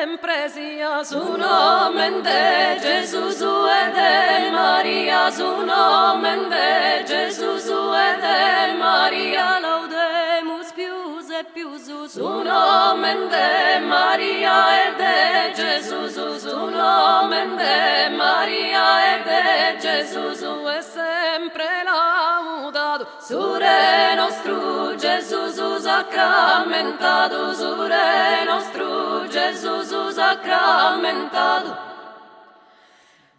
sempre sia su nomen de Gesù su e de Maria, su nomen de Gesù su e de Maria, laudemus pius e pius su nomen de Maria e de Gesù su nomen de Maria e de Gesù su e sempre laudato su re nostru Gesù su sacramentado, su re nostru Gesù su sacramentado.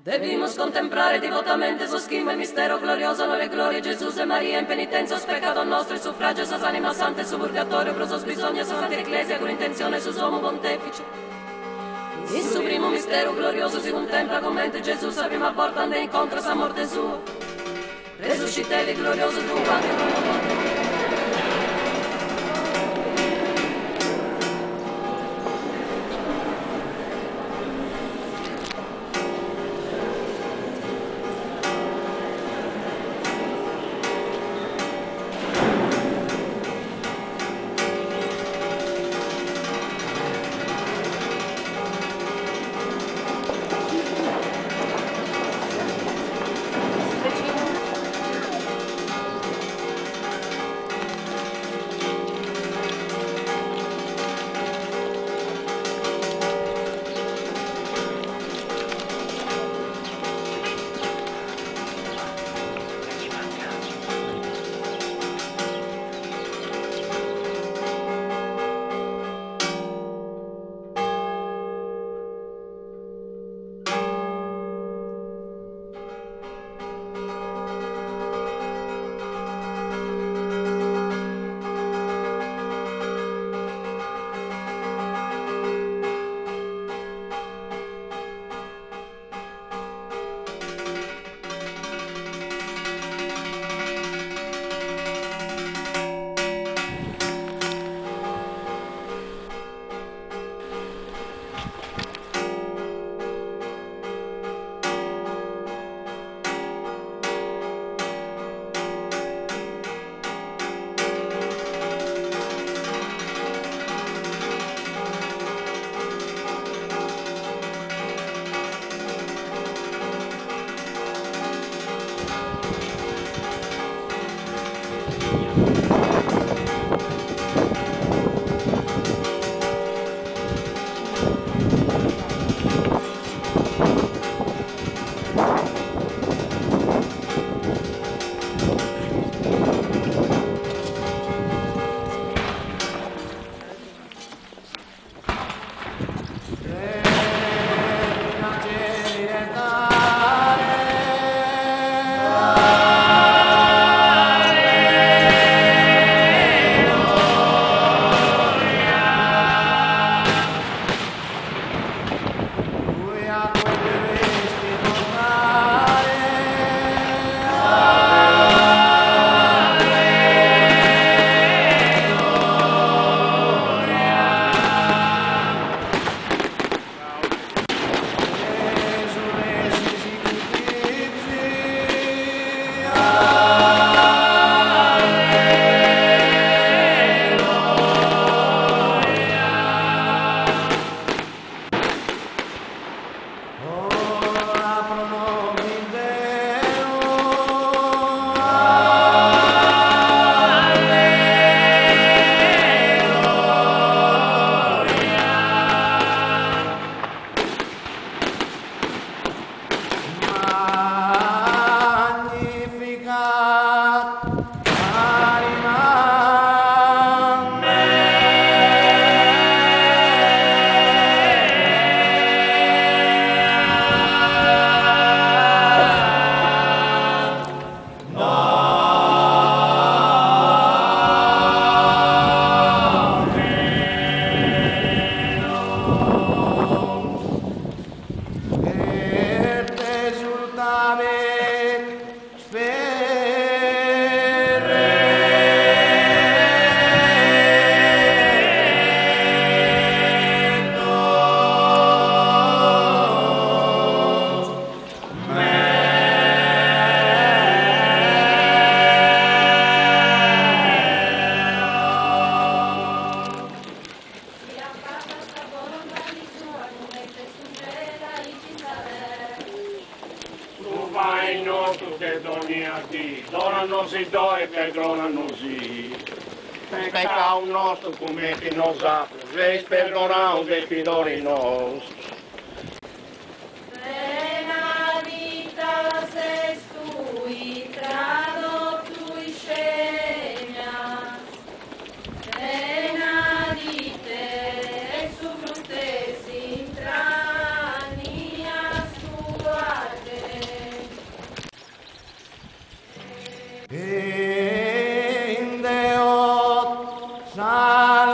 Debimos contemplare divotamente su schimbo e mistero glorioso noi le glorie Gesù e Maria in penitenza os peccato nostro e suffragio sas animas sante su purgatorio prosos bisogna sa santa ecclesia con intenzione su sommo pontefice. In su primo mistero glorioso si contempla commente Gesù sa prima volta ande incontra sa morte sua. Resusciteli glorioso tu Padre. Perdonano-si doi, perdonano-si. Peccato nostro commetti nos altri, eis perdonao dei pidori nostri. Benedicta ses tui, trado tui scenias, benedite ex fructes intranias tuae. In Deo Santa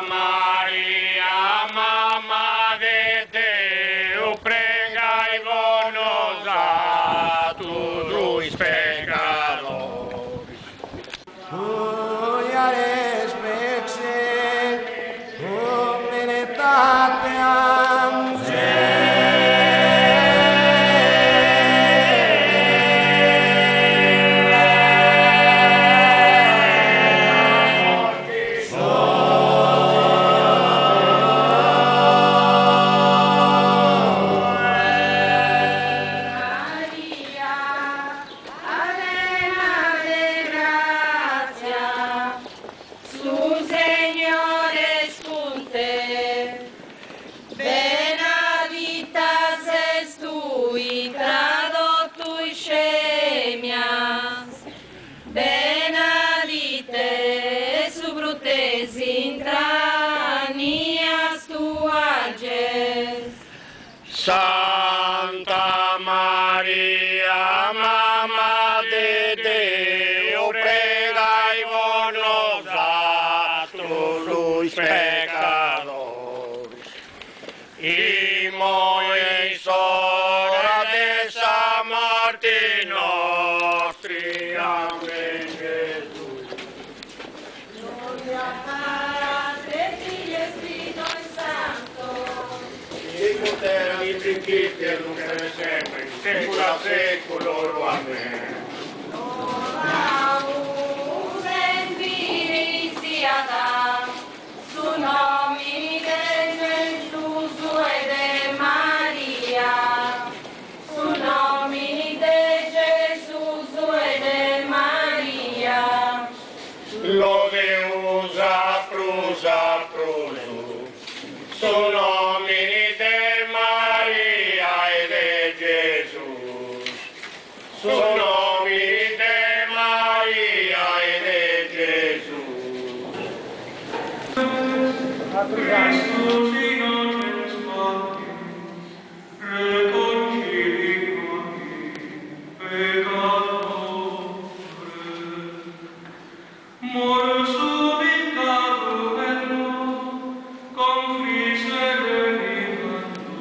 Maria, Mamma de Deo, pregai nos a tuis pecadores. Uiares pexe, humilitate intranias tuae. Santa Maria, Mamma de Deo, pregai nos a tuis pecadores. Imo eis ora de sa morte nostri. Amen. Gesù. Gloria Padre, Figlio e Spirito Santo. Nicotera in principio e nunc et sempre, in saecula saeculorum. Amen. Oraus et Spiritus Sancti, su nomine Gesù e de Maria, su nomine Gesù e de Maria. Lodeus aprus aprusu, su nomine de Maria e de Jesus, su nomine de Maria e de Jesus. Christus innocens Pacem, reconciliavi peccatorem, morus ubicatum et nos, confisere vivendo,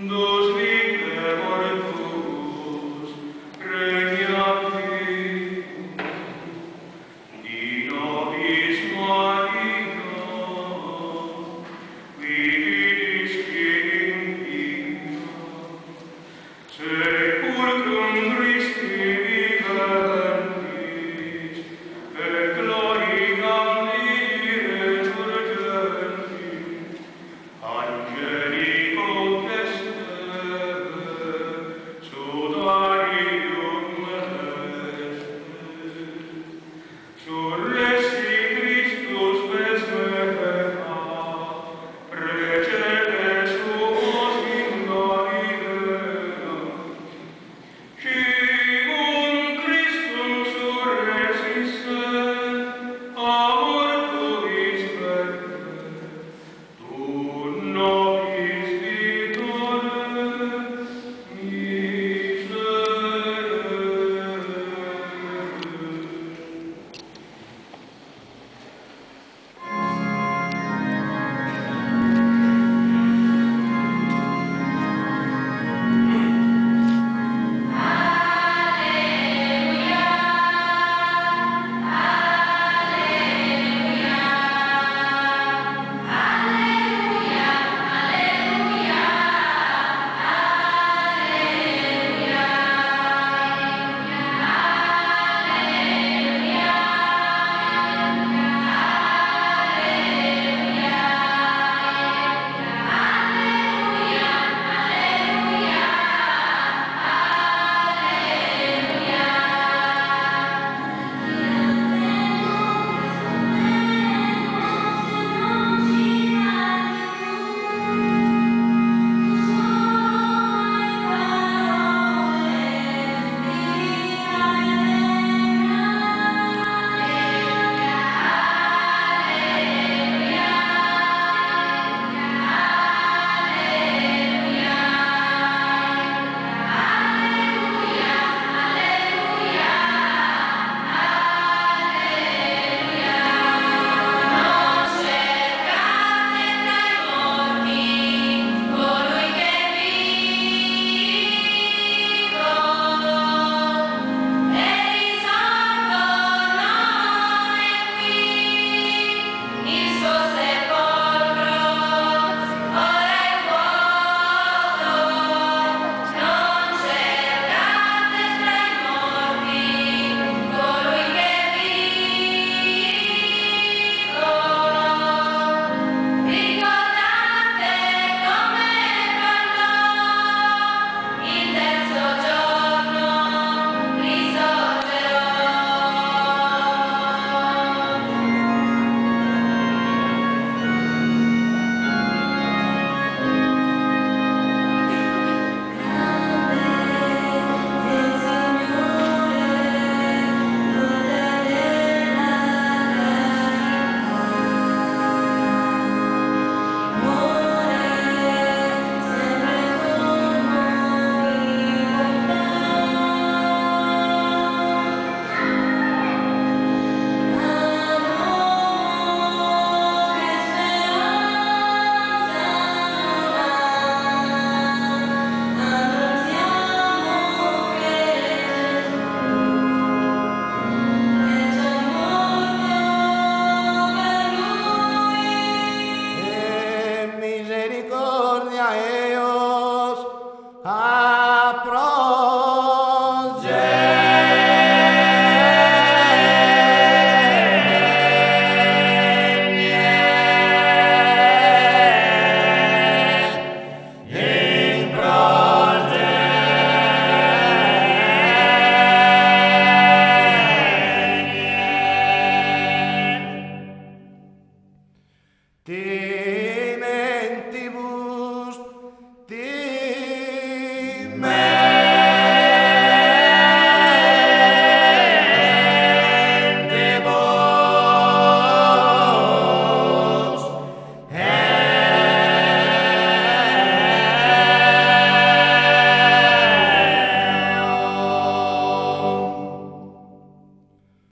dus vitemur tuus, regnati. Di nobis Maria, vidis indigna, sepulcrum Christi vivendis, et gloriam Dei resurgenti, angelico testes, Ti